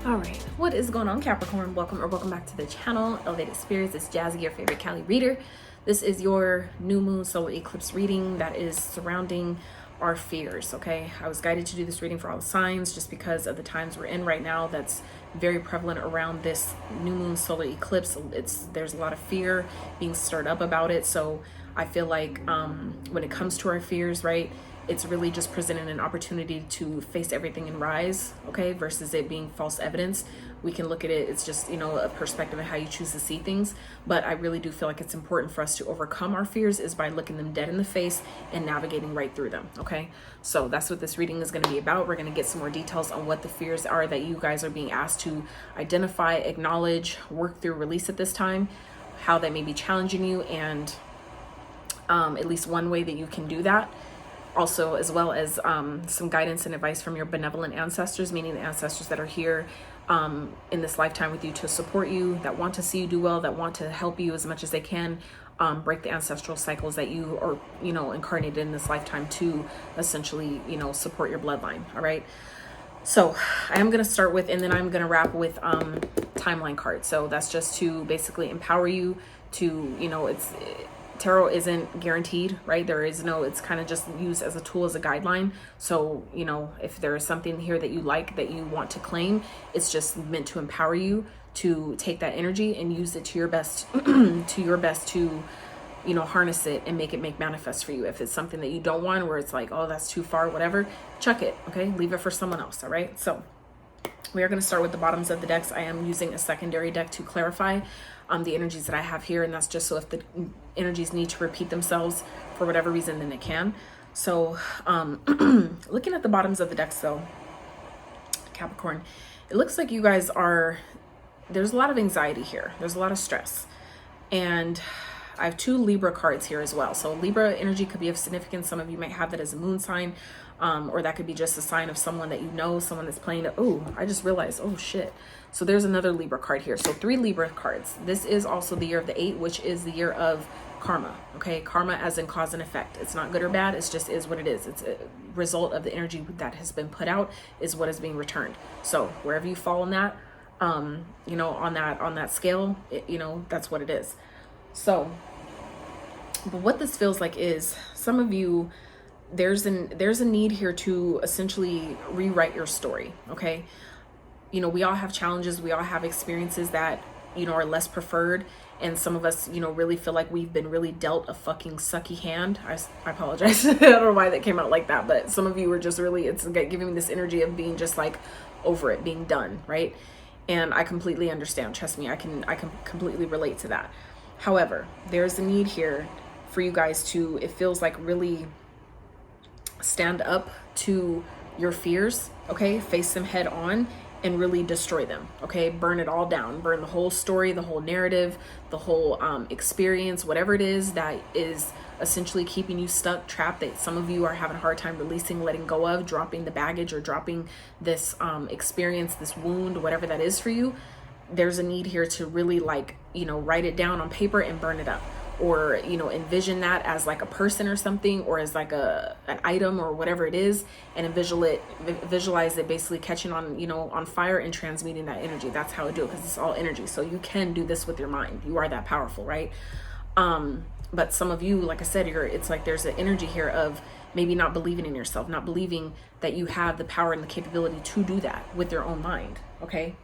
All right, what is going on, Capricorn? Welcome back to the channel. Elevated Spirits. It's Jazi, your favorite Cali reader. This is your new moon solar eclipse reading that is surrounding our fears. Okay, I was guided to do this reading for all the signs just because of the times we're in right now. That's very prevalent around this new moon solar eclipse. There's a lot of fear being stirred up about it. So I feel like when it comes to our fears, right, it's really just presenting an opportunity to face everything and rise, okay, versus it being false evidence. We can look at it, it's just, you know, a perspective of how you choose to see things. But I really do feel like it's important for us to overcome our fears is by looking them dead in the face and navigating right through them, okay? So that's what this reading is going to be about. We're going to get some more details on what the fears are that you guys are being asked to identify, acknowledge, work through, release at this time, how that may be challenging you, and at least one way that you can do that. Also, as well as some guidance and advice from your benevolent ancestors, meaning the ancestors that are here in this lifetime with you to support you, that want to see you do well, that want to help you as much as they can, break the ancestral cycles that you are, you know, incarnated in this lifetime to essentially, you know, support your bloodline. All right. So I am going to start with, and then I'm going to wrap with timeline cards. So that's just to basically empower you to, you know, tarot isn't guaranteed, right? There is no, it's kind of just used as a tool, as a guideline. So, you know, if there is something here that you like, that you want to claim, it's just meant to empower you to take that energy and use it to your best, to your best to, you know, harness it and make manifest for you. If it's something that you don't want, where it's like, oh, that's too far, whatever, chuck it, okay? Leave it for someone else, all right? So we are going to start with the bottoms of the decks. I am using a secondary deck to clarify the energies that I have here, and that's just so if the energies need to repeat themselves for whatever reason, then it can. So looking at the bottoms of the decks though, Capricorn, it looks like you guys there's a lot of anxiety here, there's a lot of stress, and I have two Libra cards here as well. So Libra energy could be of significance. Some of you might have that as a moon sign, or that could be just a sign of someone that you know, someone that's playing it. Oh, I just realized, oh shit. So there's another Libra card here. So 3 Libra cards. This is also the year of the 8, which is the year of karma. Okay, karma as in cause and effect. It's not good or bad. It's just is what it is. It's a result of the energy that has been put out is what is being returned. So wherever you fall in that, you know, on that scale, you know, that's what it is. So, but what this feels like is some of you, there's a need here to essentially rewrite your story. Okay. You know, we all have challenges. We all have experiences that, you know, are less preferred. And some of us, you know, really feel like we've been really dealt a fucking sucky hand. I apologize. I don't know why that came out like that, but some of you are just really, it's giving me this energy of being just like over it, being done. Right. And I completely understand. Trust me, I can completely relate to that. However, there's a need here for you guys to, it feels like, really stand up to your fears. Okay. Face them head on and really destroy them. Okay. Burn it all down, burn the whole story, the whole narrative, the whole experience, whatever it is that is essentially keeping you stuck, trapped, that some of you are having a hard time releasing, letting go of, dropping the baggage or dropping this experience, this wound, whatever that is for you. There's a need here to really, like, you know, write it down on paper and burn it up. Or, you know, envision that as like a person or something, or as like an item or whatever it is, and visualize it basically catching on, you know, on fire and transmuting that energy. That's how I do it, because it's all energy. So you can do this with your mind. You are that powerful, right? But some of you, like I said, it's like there's an energy here of maybe not believing in yourself, not believing that you have the power and the capability to do that with your own mind. Okay.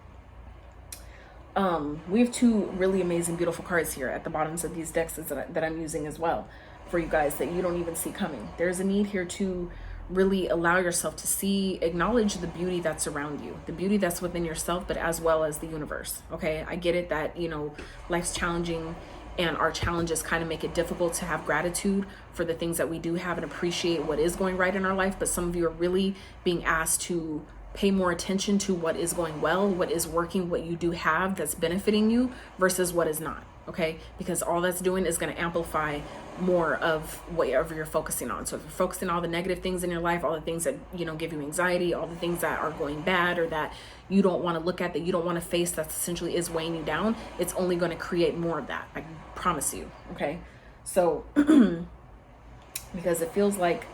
We have 2 really amazing, beautiful cards here at the bottoms of these decks that I'm using as well for you guys that you don't even see coming. There's a need here to really allow yourself to see, acknowledge the beauty that's around you, the beauty that's within yourself, but as well as the universe. Okay. I get it that, you know, life's challenging and our challenges kind of make it difficult to have gratitude for the things that we do have and appreciate what is going right in our life. But some of you are really being asked to pay more attention to what is going well, what is working, what you do have that's benefiting you versus what is not. Okay. Because all that's doing is going to amplify more of whatever you're focusing on. So if you're focusing on all the negative things in your life, all the things that, you know, give you anxiety, all the things that are going bad or that you don't want to look at, that you don't want to face, that essentially is weighing you down, it's only going to create more of that. I promise you. Okay. So because it feels like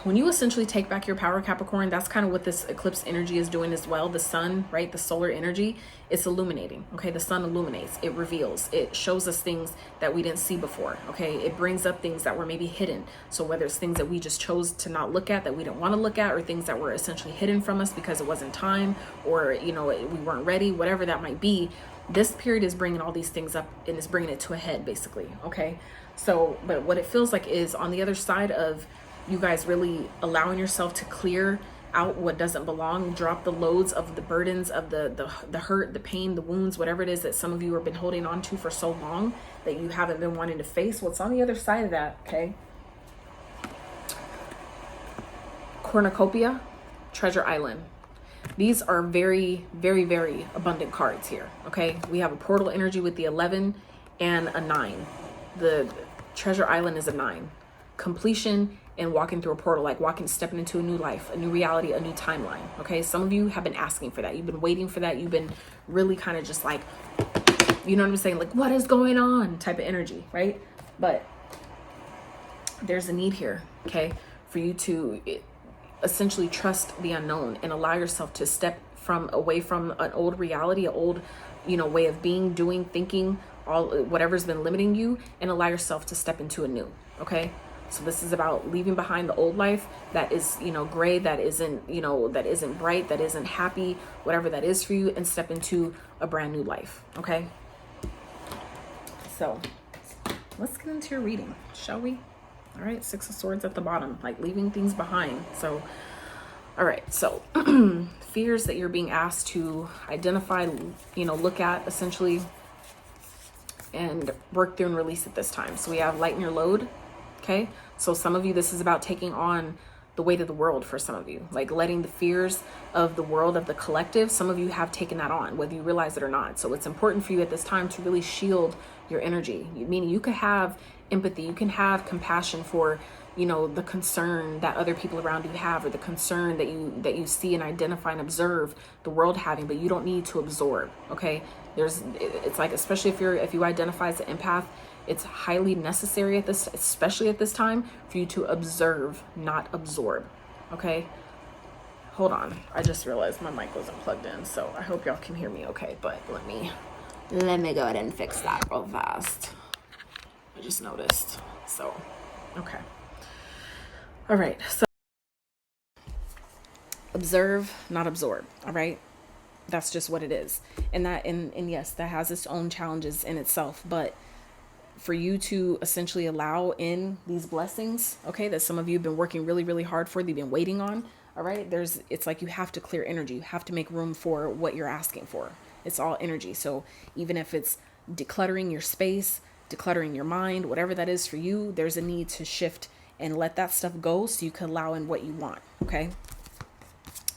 When you essentially take back your power, Capricorn, that's kind of what this eclipse energy is doing as well. The sun, right? The solar energy, it's illuminating. Okay. The sun illuminates, it reveals, it shows us things that we didn't see before. Okay. It brings up things that were maybe hidden. So whether it's things that we just chose to not look at, that we don't want to look at, or things that were essentially hidden from us because it wasn't time, or, you know, we weren't ready, whatever that might be, this period is bringing all these things up and is bringing it to a head, basically. Okay. So, but what it feels like is on the other side of you guys really allowing yourself to clear out what doesn't belong, drop the loads of the burdens of the hurt, the pain, the wounds, whatever it is that some of you have been holding on to for so long that you haven't been wanting to face. What's on the other side of that? Okay. Cornucopia, Treasure Island. These are very, very, very abundant cards here. Okay. We have a portal energy with the 11 and a 9. The Treasure Island is a 9. Completion and walking through a portal, like stepping into a new life, a new reality, a new timeline. Okay. Some of you have been asking for that. You've been waiting for that. You've been really kind of just like, you know what I'm saying? Like, what is going on type of energy, right? But there's a need here, okay, for you to essentially trust the unknown and allow yourself to step away from an old reality, an old, you know, way of being, doing, thinking, all whatever's been limiting you, and allow yourself to step into a new. Okay. So this is about leaving behind the old life that is, you know, gray, that isn't, you know, that isn't bright, that isn't happy, whatever that is for you, and step into a brand new life. Okay. So let's get into your reading, shall we? All right. 6 of Swords at the bottom, like leaving things behind. So, all right. So fears that you're being asked to identify, you know, look at essentially and work through and release at this time. So we have lighten your load. Okay. So some of you, this is about taking on the weight of the world for some of you, like letting the fears of the world, of the collective, some of you have taken that on, whether you realize it or not. So it's important for you at this time to really shield your energy, meaning you could have empathy, you can have compassion for, you know, the concern that other people around you have, or the concern that you see and identify and observe the world having, but you don't need to absorb. Okay. It's like, especially if you identify as an empath, it's highly necessary especially at this time, for you to observe, not absorb. Okay. Hold on. I just realized my mic wasn't plugged in, so I hope y'all can hear me okay, but let me go ahead and fix that real fast. I just noticed. So, okay. All right. So observe, not absorb. All right. That's just what it is. And yes, that has its own challenges in itself, but for you to essentially allow in these blessings, okay, that some of you have been working really, really hard for, they've been waiting on. All right. It's like you have to clear energy. You have to make room for what you're asking for. It's all energy. So even if it's decluttering your space, decluttering your mind, whatever that is for you, there's a need to shift and let that stuff go so you can allow in what you want. Okay.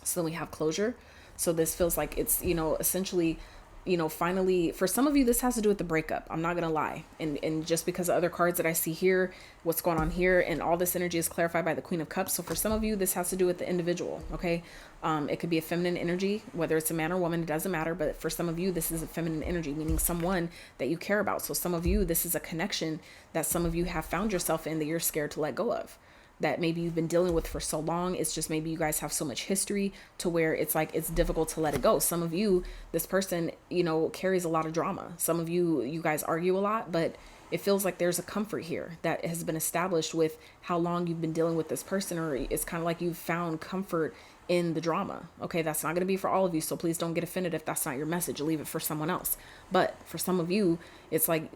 So then we have closure. So this feels like it's, you know, essentially, you know, finally, for some of you, this has to do with the breakup. I'm not going to lie. And just because of other cards that I see here, what's going on here, and all this energy is clarified by the Queen of Cups. So for some of you, this has to do with the individual. Okay. It could be a feminine energy, whether it's a man or woman, it doesn't matter. But for some of you, this is a feminine energy, meaning someone that you care about. So some of you, this is a connection that some of you have found yourself in that you're scared to let go of, that maybe you've been dealing with for so long. It's just maybe you guys have so much history to where it's like it's difficult to let it go. Some of you, this person, you know, carries a lot of drama. Some of you, you guys argue a lot, but it feels like there's a comfort here that has been established with how long you've been dealing with this person, or it's kind of like you've found comfort in the drama. Okay, that's not going to be for all of you, so please don't get offended if that's not your message. Leave it for someone else. But for some of you, it's like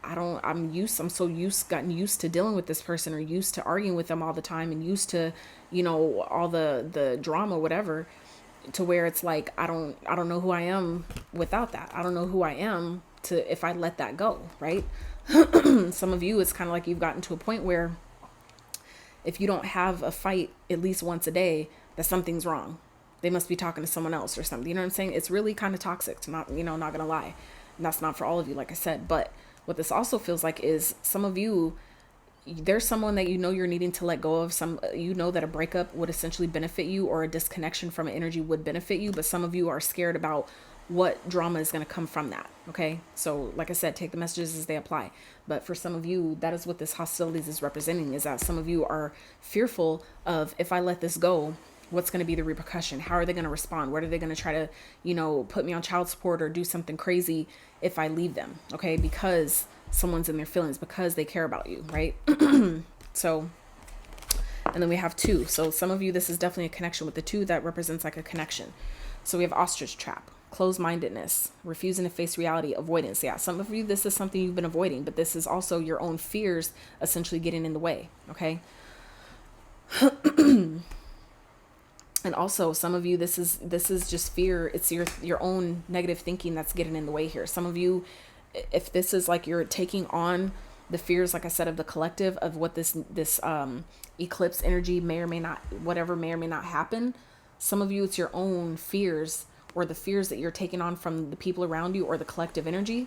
gotten used to dealing with this person, or used to arguing with them all the time, and used to, you know, all the drama, whatever, to where it's like I don't know who I am without that. I don't know who I am if I let that go, right? Some of you, it's kind of like you've gotten to a point where if you don't have a fight at least once a day, that something's wrong. They must be talking to someone else or something. You know what I'm saying? It's really kind of toxic, to not going to lie. And that's not for all of you, like I said. But what this also feels like is some of you, there's someone that you know you're needing to let go of. You know that a breakup would essentially benefit you, or a disconnection from an energy would benefit you. But some of you are scared about what drama is going to come from that. Okay. So like I said, take the messages as they apply. But for some of you, that is what this hostilities is representing, is that some of you are fearful of, if I let this go, what's going to be the repercussion? How are they going to respond? What are they going to try to, you know, put me on child support or do something crazy if I leave them? Okay. Because someone's in their feelings, because they care about you. Right. So, and then we have 2. So some of you, this is definitely a connection with the 2 that represents like a connection. So we have ostrich trap, closed-mindedness, refusing to face reality, avoidance. Yeah, some of you, this is something you've been avoiding, but this is also your own fears essentially getting in the way. Okay. And also some of you, this is just fear. It's your own negative thinking that's getting in the way here. Some of you, if this is like you're taking on the fears, like I said, of the collective, of what this eclipse energy may or may not, whatever may or may not happen. Some of you, it's your own fears, or the fears that you're taking on from the people around you, or the collective energy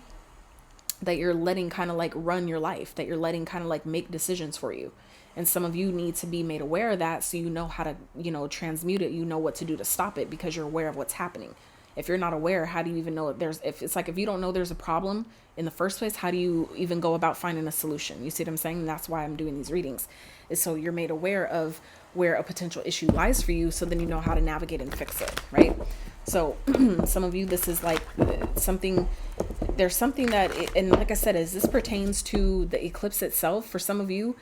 that you're letting kind of like run your life, that you're letting kind of like make decisions for you. And some of you need to be made aware of that, so you know how to, you know, transmute it. You know what to do to stop it, because you're aware of what's happening. If you're not aware, how do you even know if you don't know there's a problem in the first place, how do you even go about finding a solution? You see what I'm saying? That's why I'm doing these readings, is so you're made aware of where a potential issue lies for you, so then you know how to navigate and fix it, right? So some of you, this is like there's something that, and like I said, as this pertains to the eclipse itself, for some of you,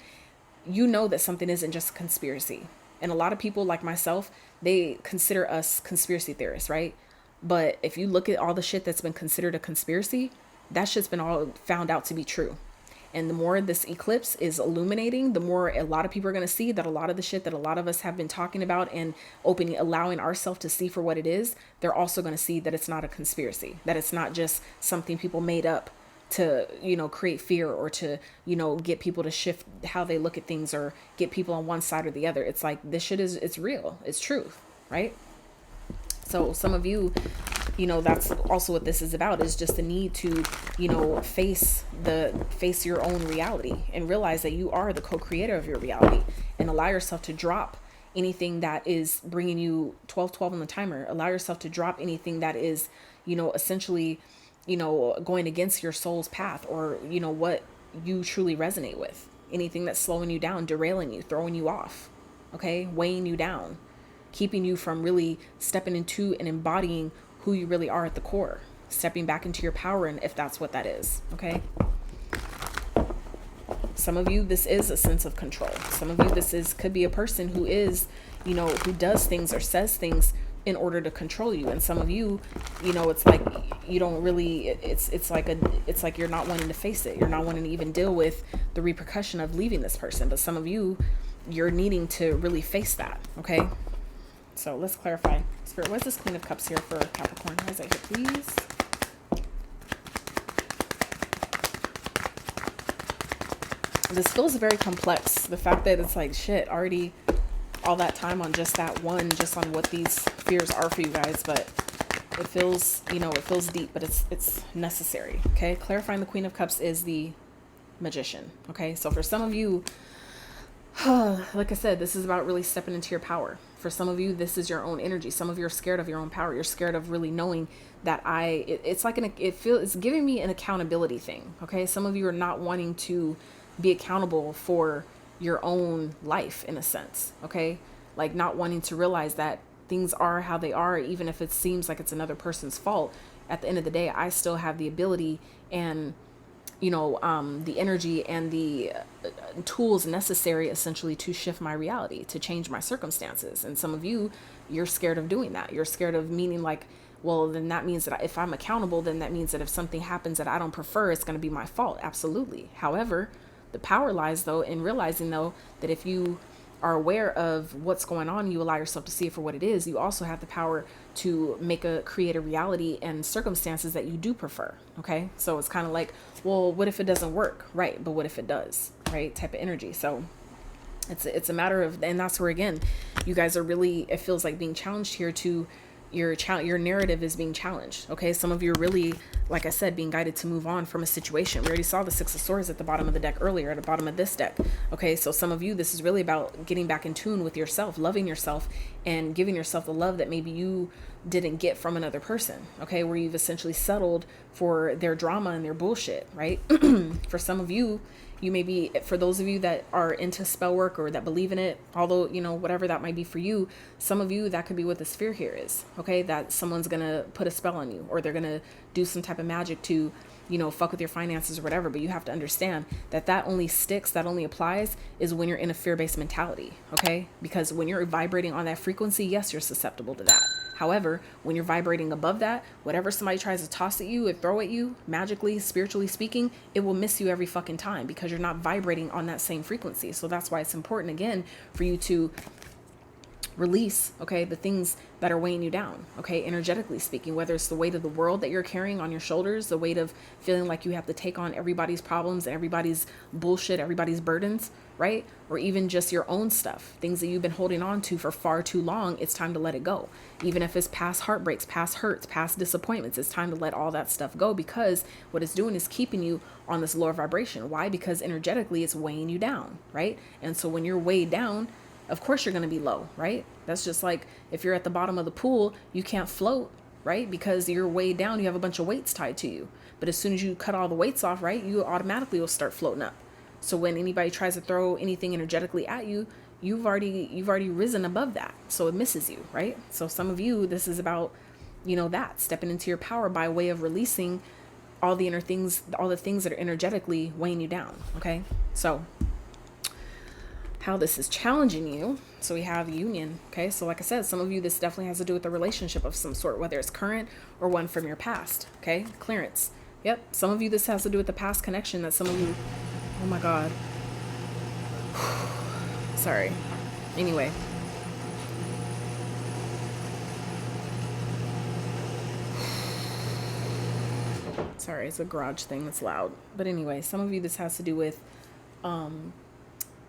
you know that something isn't just a conspiracy. And a lot of people like myself, they consider us conspiracy theorists, right? But if you look at all the shit that's been considered a conspiracy, that shit's been all found out to be true. And the more this eclipse is illuminating, the more a lot of people are going to see that a lot of the shit that a lot of us have been talking about and allowing ourselves to see for what it is, they're also going to see that it's not a conspiracy, that it's not just something people made up to, you know, create fear, or to, you know, get people to shift how they look at things, or get people on one side or the other. It's like, this shit it's real. It's truth, right? So some of you, you know, that's also what this is about, is just the need to, you know, face your own reality, and realize that you are the co-creator of your reality, and allow yourself to drop anything that is bringing you 12 on the timer. Allow yourself to drop anything that is, you know, essentially, you know, going against your soul's path, or, you know, what you truly resonate with. Anything that's slowing you down, derailing you, throwing you off, okay, weighing you down, keeping you from really stepping into and embodying who you really are at the core, stepping back into your power, and if that's what that is, okay? Some of you, this is a sense of control. Some of you, could be a person who is, you know, who does things or says things in order to control you. And some of you, you know, it's like you don't really, it's like you're not wanting to face it. You're not wanting to even deal with the repercussion of leaving this person. But some of you, you're needing to really face that, okay? So let's clarify. Spirit, what's this Queen of Cups here for Capricorn? Why is that here, please? This feels very complex. The fact that it's like, shit, already all that time on just that one, just on what these fears are for you guys. But it feels, you know, it feels deep, but it's necessary. Okay. Clarifying the Queen of Cups is the Magician. Okay. So for some of you, like I said, this is about really stepping into your power. For some of you, this is your own energy. Some of you are scared of your own power. You're scared of really knowing that it's giving me an accountability thing. Okay. Some of you are not wanting to be accountable for your own life, in a sense. Okay. Like not wanting to realize that things are how they are, even if it seems like it's another person's fault. At the end of the day, I still have the ability and, you know, the energy and the tools necessary essentially to shift my reality, to change my circumstances. And some of you, you're scared of doing that. You're scared of meaning like, well, then that means that if I'm accountable, then that means that if something happens that I don't prefer, it's going to be my fault. Absolutely. However, the power lies though in realizing though that if you are aware of what's going on, you allow yourself to see it for what it is, you also have the power to create a reality and circumstances that you do prefer. Okay. So it's kind of like, well, what if it doesn't work? Right. But what if it does? Right. Type of energy. So it's a matter of, and that's where, again, you guys are really, it feels like being challenged here to your narrative is being challenged. Okay. Some of you are really, like I said, being guided to move on from a situation. We already saw the Six of Swords at the bottom of the deck earlier, at the bottom of this deck. Okay. So some of you, this is really about getting back in tune with yourself, loving yourself, and giving yourself the love that maybe you didn't get from another person, okay? Where you've essentially settled for their drama and their bullshit, right? For some of you, you may be, for those of you that are into spell work or that believe in it, although, you know, whatever that might be for you, some of you, that could be what the sphere here is, okay? That someone's gonna put a spell on you, or they're gonna do some type of magic to, you know, fuck with your finances or whatever. But you have to understand that that only sticks, that only applies is when you're in a fear-based mentality, okay? Because when you're vibrating on that frequency, yes, you're susceptible to that. However, when you're vibrating above that, whatever somebody tries to toss at you or throw at you, magically, spiritually speaking, it will miss you every fucking time because you're not vibrating on that same frequency. So that's why it's important, again, for you to release, okay, the things that are weighing you down, okay, energetically speaking, whether it's the weight of the world that you're carrying on your shoulders, the weight of feeling like you have to take on everybody's problems, everybody's bullshit, everybody's burdens, right? Or even just your own stuff, things that you've been holding on to for far too long. It's time to let it go. Even if it's past heartbreaks, past hurts, past disappointments, it's time to let all that stuff go, because what it's doing is keeping you on this lower vibration. Why? Because energetically it's weighing you down, right? And so when you're weighed down, of course you're going to be low, right? That's just like if you're at the bottom of the pool, you can't float, right? Because you're weighed down, you have a bunch of weights tied to you. But as soon as you cut all the weights off, right, you automatically will start floating up. So when anybody tries to throw anything energetically at you, you've already risen above that. So it misses you, right? So some of you, this is about, you know, that stepping into your power by way of releasing all the inner things, all the things that are energetically weighing you down, okay? So how this is challenging you. So we have union. Okay. So like I said, some of you, this definitely has to do with a relationship of some sort, whether it's current or one from your past. Okay. Clearance. Yep. Some of you, this has to do with the past connection that some of you, oh my God. Sorry. Anyway. Sorry. It's a garage thing that's loud. But anyway, some of you, this has to do with,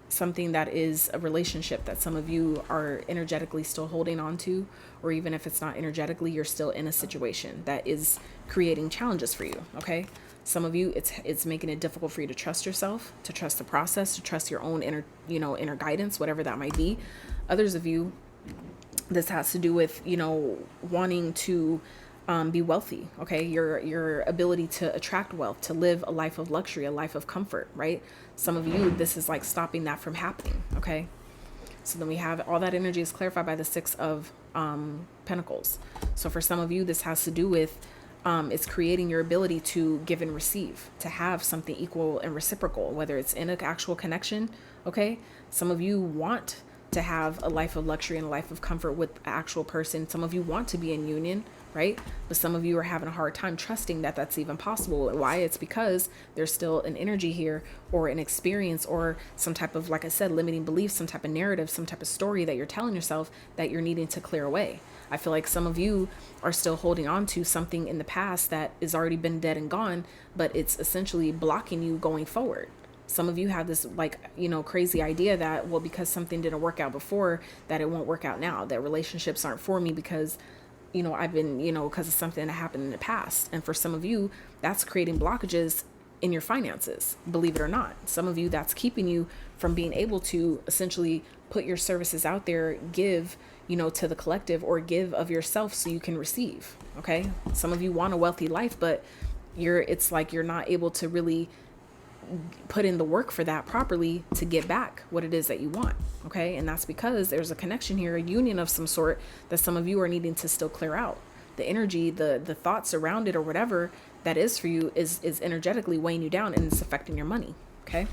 something that is a relationship that some of you are energetically still holding on to, or even if it's not energetically, you're still in a situation that is creating challenges for you. Okay. Some of you, it's making it difficult for you to trust yourself, to trust the process, to trust your own inner guidance, whatever that might be. Others of you, this has to do with, you know, wanting to be wealthy, okay? Your ability to attract wealth, to live a life of luxury, a life of comfort, right? Some of you, this is like stopping that from happening, okay? So then we have all that energy is clarified by the 6 of Pentacles. So for some of you, this has to do with it's creating your ability to give and receive, to have something equal and reciprocal, whether it's in an actual connection, okay? Some of you want to have a life of luxury and a life of comfort with an actual person. Some of you want to be in union, right? But some of you are having a hard time trusting that that's even possible. Why? It's because there's still an energy here, or an experience, or some type of, like I said, limiting belief, some type of narrative, some type of story that you're telling yourself that you're needing to clear away. I feel like some of you are still holding on to something in the past that has already been dead and gone, but it's essentially blocking you going forward. Some of you have this, like, you know, crazy idea that, well, because something didn't work out before, that it won't work out now, that relationships aren't for me because, you know, I've been, you know, because of something that happened in the past. And for some of you, that's creating blockages in your finances, believe it or not. Some of you, that's keeping you from being able to essentially put your services out there, give, you know, to the collective, or give of yourself so you can receive. Okay. Some of you want a wealthy life, but it's like you're not able to really put in the work for that properly to get back what it is that you want. Okay. And that's because there's a connection here, a union of some sort that some of you are needing to still clear out. The energy, the thoughts around it, or whatever that is for you is energetically weighing you down, and it's affecting your money. Okay.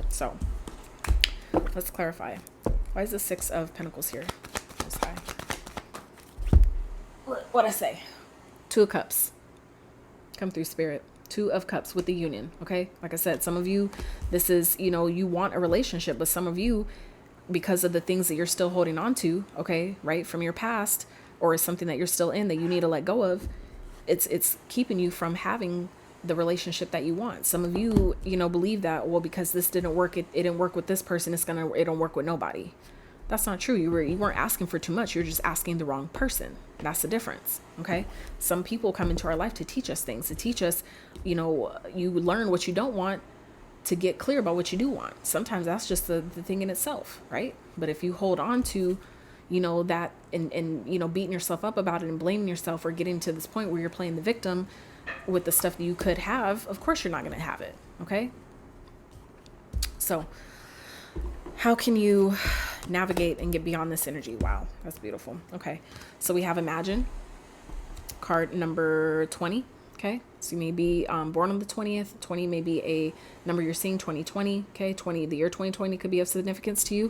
So let's clarify. Why is the 6 of Pentacles here? What I say? 2 of Cups. Come through, Spirit. 2 of Cups with the union. Okay. Like I said, some of you, this is, you know, you want a relationship, but some of you, because of the things that you're still holding on to, okay, right, from your past, or is something that you're still in that you need to let go of, it's keeping you from having the relationship that you want. Some of you, you know, believe that, well, because this didn't work, it didn't work with this person, it don't work with nobody. That's not true. You weren't asking for too much. You're just asking the wrong person. That's the difference. Okay. Some people come into our life to teach us things, to teach us, you know, you learn what you don't want to get clear about what you do want. Sometimes that's just the thing in itself. Right. But if you hold on to, you know, that and you know, beating yourself up about it and blaming yourself or getting to this point where you're playing the victim with the stuff that you could have, of course you're not going to have it. Okay. So how can you navigate and get beyond this energy? Wow, that's beautiful. Okay. So we have Imagine, card number 20. Okay. So you may be born on the 20th. 20 may be a number you're seeing, 2020. Okay. 20, the year 2020 could be of significance to you.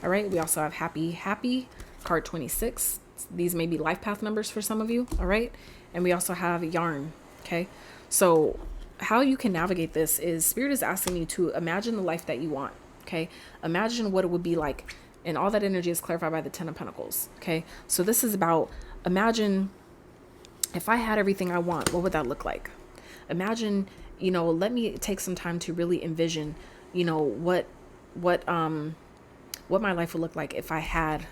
All right. We also have Happy, card 26. These may be life path numbers for some of you. All right. And we also have Yarn. Okay. So how you can navigate this is Spirit is asking you to imagine the life that you want. Okay. Imagine what it would be like. And all that energy is clarified by the 10 of Pentacles. Okay. So this is about, imagine if I had everything I want, what would that look like? Imagine, you know, let me take some time to really envision, you know, what my life would look like if I had,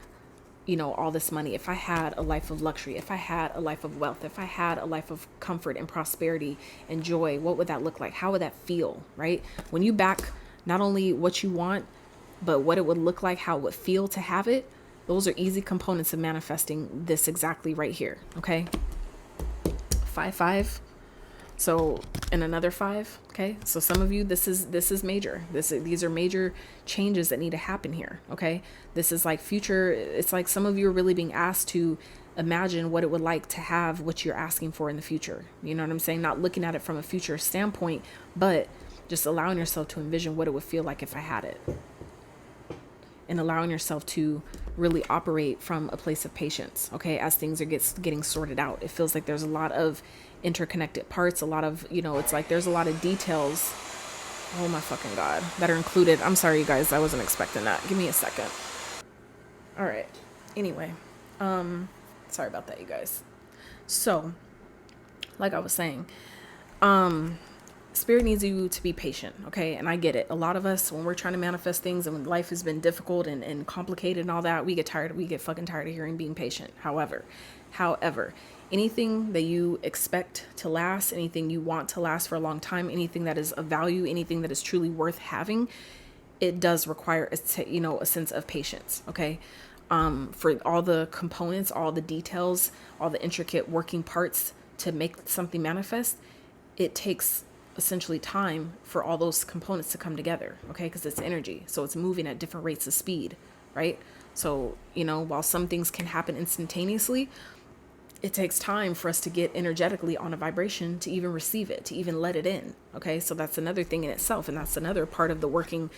you know, all this money, if I had a life of luxury, if I had a life of wealth, if I had a life of comfort and prosperity and joy, what would that look like? How would that feel, right? When you back not only what you want, but what it would look like, how it would feel to have it, those are easy components of manifesting this exactly right here, okay? 5. So, and another 5. Okay. So some of you, this is major. These are major changes that need to happen here. Okay. This is like future. It's like some of you are really being asked to imagine what it would like to have what you're asking for in the future. You know what I'm saying? Not looking at it from a future standpoint, but just allowing yourself to envision what it would feel like if I had it. And allowing yourself to really operate from a place of patience, okay, as things are getting sorted out. It feels like there's a lot of interconnected parts, a lot of, you know, it's like there's a lot of details, oh my fucking God, that are included. I'm sorry, you guys, I wasn't expecting that. Give me a second. All right. Anyway, sorry about that, you guys. So, like I was saying, Spirit needs you to be patient, okay? And I get it. A lot of us, when we're trying to manifest things and when life has been difficult and complicated and all that, we get fucking tired of hearing being patient. However, anything that you expect to last, anything you want to last for a long time, anything that is of value, anything that is truly worth having, it does require a sense of patience, okay? For all the components, all the details, all the intricate working parts to make something manifest, it takes essentially time for all those components to come together, okay? Because it's energy, so it's moving at different rates of speed, right? So, you know, while some things can happen instantaneously, it takes time for us to get energetically on a vibration to even receive it, to even let it in, okay? So that's another thing in itself, and that's another part of the working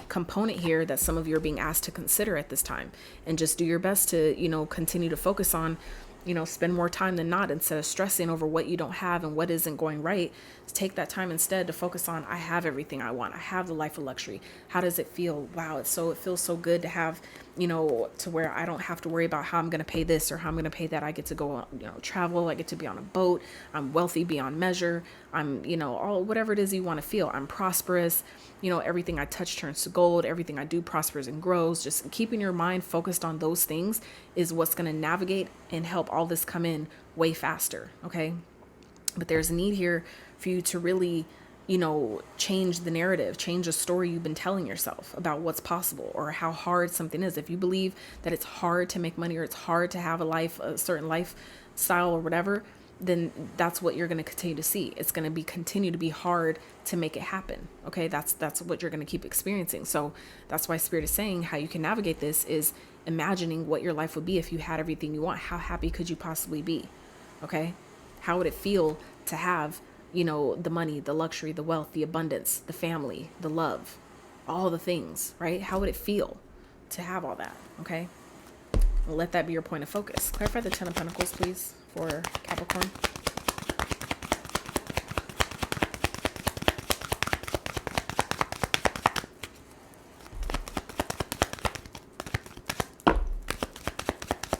component here that some of you are being asked to consider at this time. And just do your best to, you know, continue to focus on, you know, spend more time than not, instead of stressing over what you don't have and what isn't going right. Take that time instead to focus on, I have everything I want. I have the life of luxury. How does it feel? Wow. It feels so good to have, you know, to where I don't have to worry about how I'm going to pay this or how I'm going to pay that. I get to go, you know, travel. I get to be on a boat. I'm wealthy beyond measure. I'm, you know, all, whatever it is you want to feel. I'm prosperous. You know, everything I touch turns to gold. Everything I do prospers and grows. Just keeping your mind focused on those things is what's going to navigate and help all this come in way faster. Okay. But there's a need here for you to really, you know, change the narrative, change the story you've been telling yourself about what's possible or how hard something is. If you believe that it's hard to make money or it's hard to have a certain lifestyle or whatever, then that's what you're going to continue to see. It's going to continue to be hard to make it happen. Okay. That's what you're going to keep experiencing. So that's why Spirit is saying how you can navigate this is imagining what your life would be if you had everything you want. How happy could you possibly be? Okay. How would it feel to have, you know, the money, the luxury, the wealth, the abundance, the family, the love, all the things, right? How would it feel to have all that? Okay. Well, let that be your point of focus. Clarify the 10 of Pentacles, please, for Capricorn.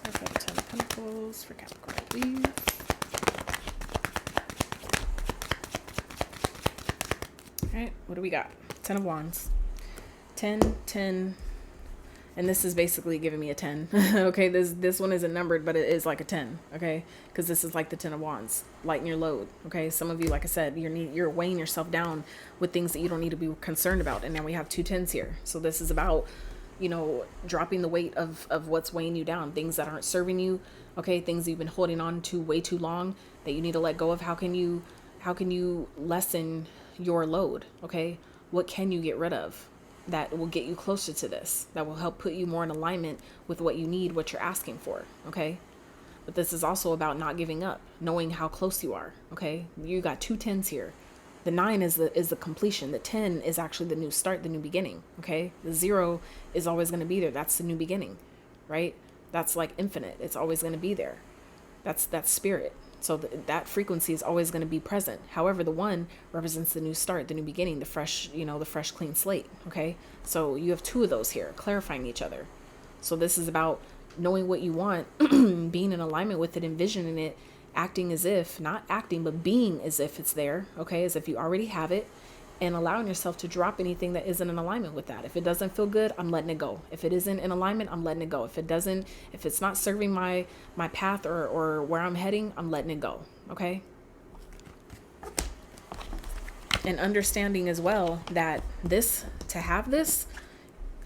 Clarify the 10 of Pentacles for Capricorn, please. All right, what do we got? 10 of Wands. 10, 10, and this is basically giving me a 10. Okay, this one isn't numbered, but it is like a 10, okay? Because this is like the 10 of Wands. Lighten your load, okay? Some of you, like I said, you're weighing yourself down with things that you don't need to be concerned about. And now we have 2 10s here. So this is about you know, dropping the weight of what's weighing you down, things that aren't serving you, okay, things you've been holding on to way too long that you need to let go of. How can you lessen your load? Okay, what can you get rid of that will get you closer to this, that will help put you more in alignment with what you need, what you're asking for? Okay, but this is also about not giving up, knowing how close you are. Okay, you got 2 10s here. The 9 is the completion. The 10 is actually the new start, the new beginning. Okay, the 0 is always going to be there. That's the new beginning, right? That's like infinite. It's always going to be there. That's spirit. So that frequency is always going to be present. However, the 1 represents the new start, the new beginning, the fresh, you know, the fresh, clean slate. Okay, so you have 2 of those here, clarifying each other. So this is about knowing what you want, being in alignment with it, envisioning it, acting as if, not acting, but being as if it's there, okay, as if you already have it, and allowing yourself to drop anything that isn't in alignment with that. If it doesn't feel good, I'm letting it go. If it isn't in alignment, I'm letting it go. If it's not serving my path or where I'm heading, I'm letting it go, okay? And understanding as well that to have this,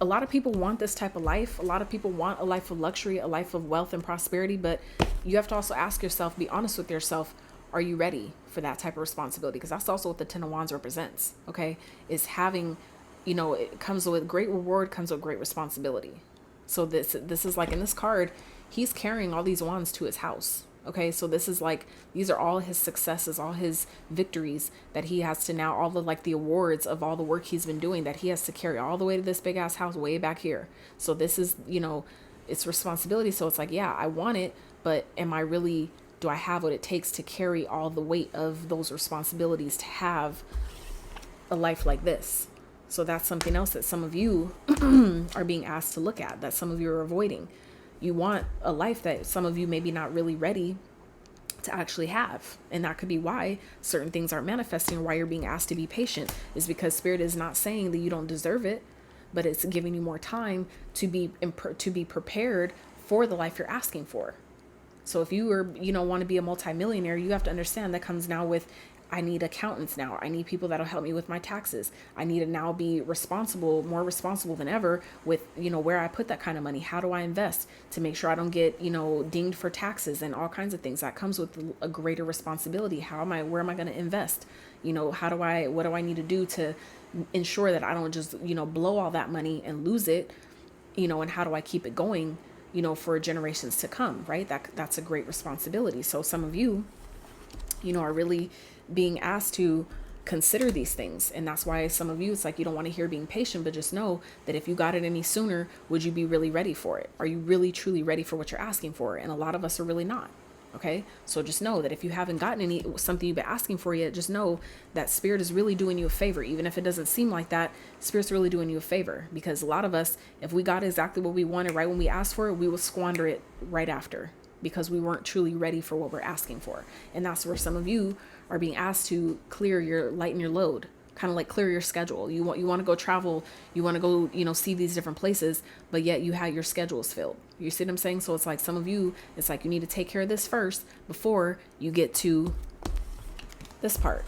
a lot of people want this type of life. A lot of people want a life of luxury, a life of wealth and prosperity, but you have to also ask yourself, be honest with yourself, are you ready for that type of responsibility? Because that's also what the 10 of Wands represents, okay? Is having, you know, it comes with great reward, comes with great responsibility. So this is like in this card, he's carrying all these wands to his house. Okay, so this is like, these are all his successes, all his victories that he has to now, all the like the awards of all the work he's been doing that he has to carry all the way to this big ass house way back here. So this is, you know, it's responsibility. So it's like, yeah, I want it, but do I have what it takes to carry all the weight of those responsibilities to have a life like this? So that's something else that some of you are being asked to look at, that some of you are avoiding. You want a life that some of you maybe not really ready to actually have. And that could be why certain things aren't manifesting, or why you're being asked to be patient, is because Spirit is not saying that you don't deserve it, but it's giving you more time to be prepared for the life you're asking for. So if you want to be a multimillionaire, you have to understand that comes now with, I need accountants now. I need people that'll help me with my taxes. I need to now be more responsible than ever with, where I put that kind of money. How do I invest to make sure I don't get, dinged for taxes and all kinds of things? That comes with a greater responsibility. Where am I going to invest? What do I need to do to ensure that I don't just, blow all that money and lose it, and how do I keep it going, for generations to come, right? That's a great responsibility. So some of you, are really being asked to consider these things. And that's why some of you, it's like, you don't want to hear being patient, but just know that if you got it any sooner, would you be really ready for it? Are you really truly ready for what you're asking for? And a lot of us are really not. Okay. So just know that if you haven't gotten something you've been asking for yet, just know that Spirit is really doing you a favor. Even if it doesn't seem like that, Spirit's really doing you a favor, because a lot of us, if we got exactly what we wanted right when we asked for it, we will squander it right after, because we weren't truly ready for what we're asking for. And that's where some of you are being asked to lighten your load, kind of like clear your schedule. You want to go travel, you want to go, see these different places, but yet you had your schedules filled. You see what I'm saying? So it's like some of you, it's like you need to take care of this first before you get to this part.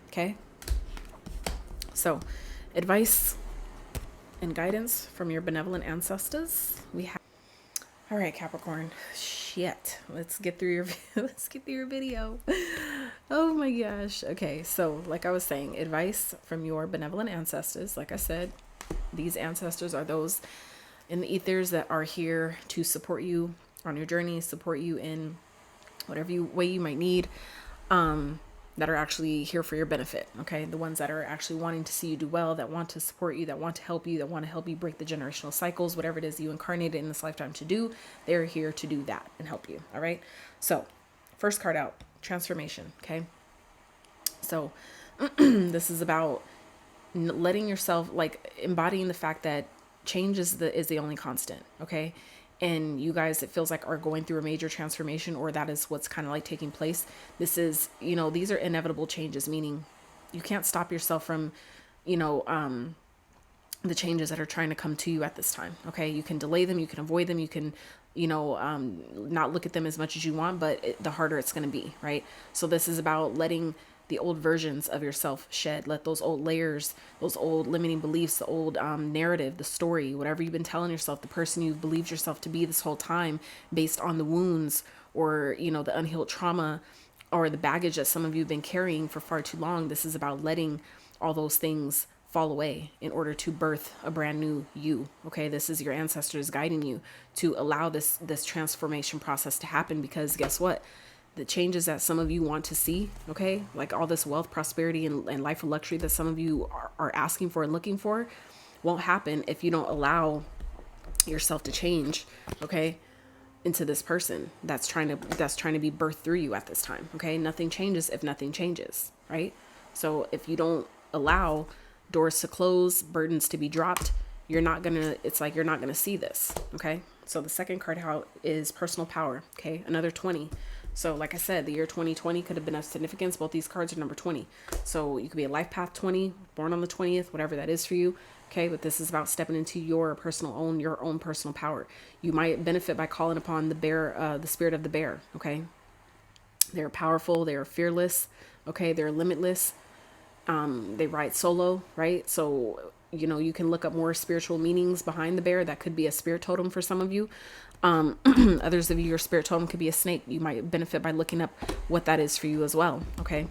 Okay. So advice and guidance from your benevolent ancestors. All right, Capricorn. Shit. Let's get through your video. Oh my gosh. Okay. So like I was saying, advice from your benevolent ancestors. Like I said, these ancestors are those in the ethers that are here to support you on your journey, support you in whatever way you might need, that are actually here for your benefit. Okay. The ones that are actually wanting to see you do well, that want to support you, that want to help you, break the generational cycles, whatever it is you incarnated in this lifetime to do, they're here to do that and help you. All right. So first card out, transformation. Okay. So this is about letting yourself, like, embodying the fact that change is the only constant. Okay. And you guys, it feels like, are going through a major transformation, or that is what's kind of like taking place. This is, these are inevitable changes, meaning you can't stop yourself from, the changes that are trying to come to you at this time. Okay. You can delay them. You can avoid them. You can, not look at them as much as you want, but the harder it's going to be. Right. So this is about letting the old versions of yourself shed. Let those old layers, those old limiting beliefs, the old narrative, the story, whatever you've been telling yourself, the person you've believed yourself to be this whole time based on the wounds or, you know, the unhealed trauma or the baggage that some of you have been carrying for far too long. This is about letting all those things fall away in order to birth a brand new you. Okay, this is your ancestors guiding you to allow this transformation process to happen, because guess what? The changes that some of you want to see, okay, like all this wealth, prosperity, and life of luxury that some of you are asking for and looking for, won't happen if you don't allow yourself to change, okay, into this person that's trying to be birthed through you at this time. Okay, nothing changes if nothing changes, right? So if you don't allow doors to close, burdens to be dropped, it's like you're not gonna see this. Okay, so the second card out is personal power. Okay, another 20. So like I said, the year 2020 could have been of significance. Both these cards are number 20. So you could be a life path 20, born on the 20th, whatever that is for you. Okay, but this is about stepping into your own personal power. You might benefit by calling upon the spirit of the bear. Okay, they're powerful, they're fearless. Okay, they're limitless. They ride solo, right? So, you know, you can look up more spiritual meanings behind the bear. That could be a spirit totem for some of you. Others of you, your spirit totem could be a snake. You might benefit by looking up what that is for you as well. Okay.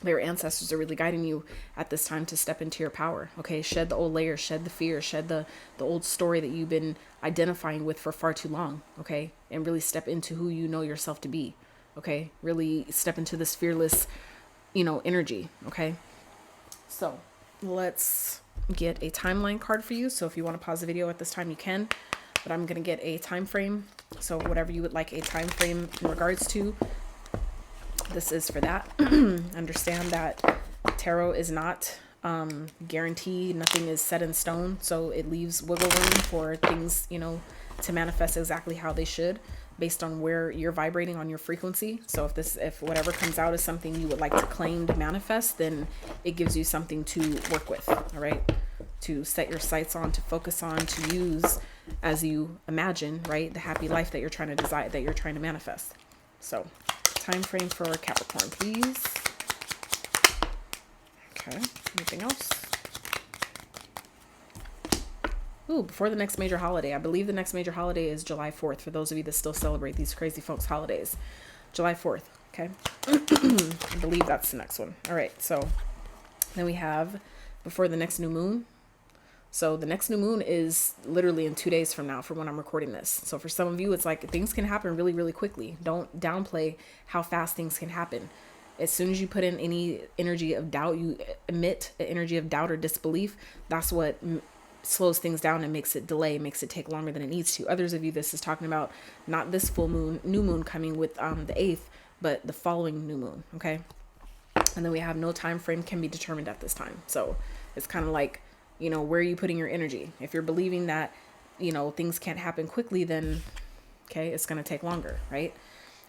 Their ancestors are really guiding you at this time to step into your power. Okay. Shed the old layers, shed the fear, shed the old story that you've been identifying with for far too long. Okay. And really step into who you know yourself to be. Okay. Really step into this fearless, you know, energy. Okay. So let's get a timeline card for you. So if you want to pause the video at this time, you can, but I'm going to get a time frame. So whatever you would like a time frame in regards to, this is for that. Understand that tarot is not guaranteed. Nothing is set in stone. So it leaves wiggle room for things, you know, to manifest exactly how they should, based on where you're vibrating on your frequency. So if whatever comes out is something you would like to claim to manifest, then it gives you something to work with. All right. To set your sights on, to focus on, to use as you imagine, right? The happy life that you're trying to desire, that you're trying to manifest. So time frame for Capricorn, please. Okay. Anything else? Ooh, before the next major holiday. I believe the next major holiday is July 4th. For those of you that still celebrate these crazy folks holidays. July 4th. Okay. I believe that's the next one. All right. So then we have before the next new moon. So the next new moon is literally in 2 days from now, from when I'm recording this. So for some of you, it's like things can happen really, really quickly. Don't downplay how fast things can happen. As soon as you put in any energy of doubt, you emit an energy of doubt or disbelief. That's what slows things down and makes it delay, makes it take longer than it needs to. Others of you, this is talking about not this full moon, new moon coming with the 8th, but the following new moon. Okay. And then we have no time frame can be determined at this time. So it's kind of like, you know, where are you putting your energy? If you're believing that, you know, things can't happen quickly, then okay, it's going to take longer, right?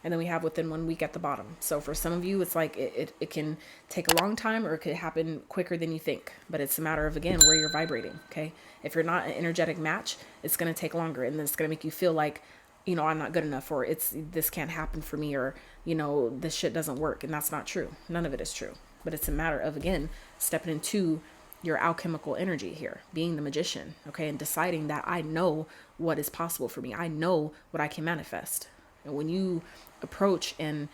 And then we have within 1 week at the bottom. So for some of you, it's like it can take a long time, or it could happen quicker than you think. But it's a matter of, again, where you're vibrating. Okay. If you're not an energetic match, it's going to take longer, and then it's going to make you feel like, you know, I'm not good enough, or this can't happen for me, or, you know, this shit doesn't work. And that's not true. None of it is true. But it's a matter of, again, stepping into your alchemical energy here, being the magician. Okay. And deciding that I know what is possible for me. I know what I can manifest. And when you approach and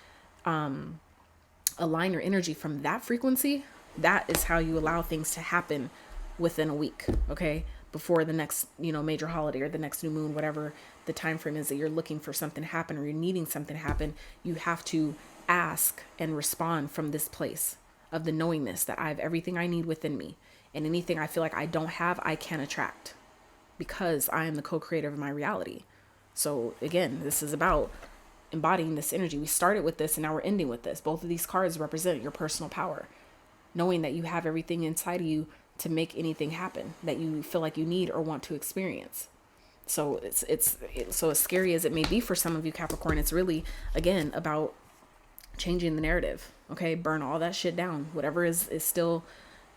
align your energy from that frequency, that is how you allow things to happen within a week. Okay. Before the next, you know, major holiday or the next new moon, whatever the time frame is that you're looking for something to happen, or you're needing something to happen, you have to ask and respond from this place of the knowingness that I have everything I need within me, and anything I feel like I don't have, I can attract, because I am the co-creator of my reality. So again, this is about embodying this energy. We started with this and now we're ending with this. Both of these cards represent your personal power, knowing that you have everything inside of you to make anything happen that you feel like you need or want to experience. So so as scary as it may be for some of you, Capricorn, it's really, again, about changing the narrative. Okay. Burn all that shit down. Whatever is still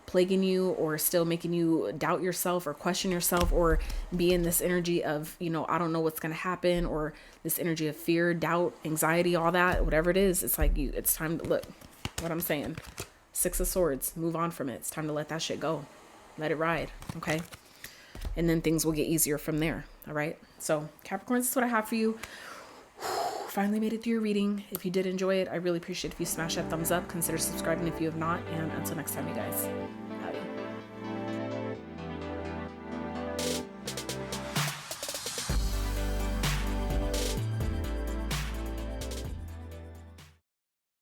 plaguing you, or still making you doubt yourself or question yourself, or be in this energy of, you know, I don't know what's going to happen, or this energy of fear, doubt, anxiety, all that, whatever it is, it's like it's time to look. what I'm saying. Six of Swords, move on from it. It's time to let that shit go. Let it ride, okay? And then things will get easier from there, all right? So Capricorns, this is what I have for you. Finally made it through your reading. If you did enjoy it, I really appreciate if you smash that thumbs up. Consider subscribing if you have not. And until next time, you guys.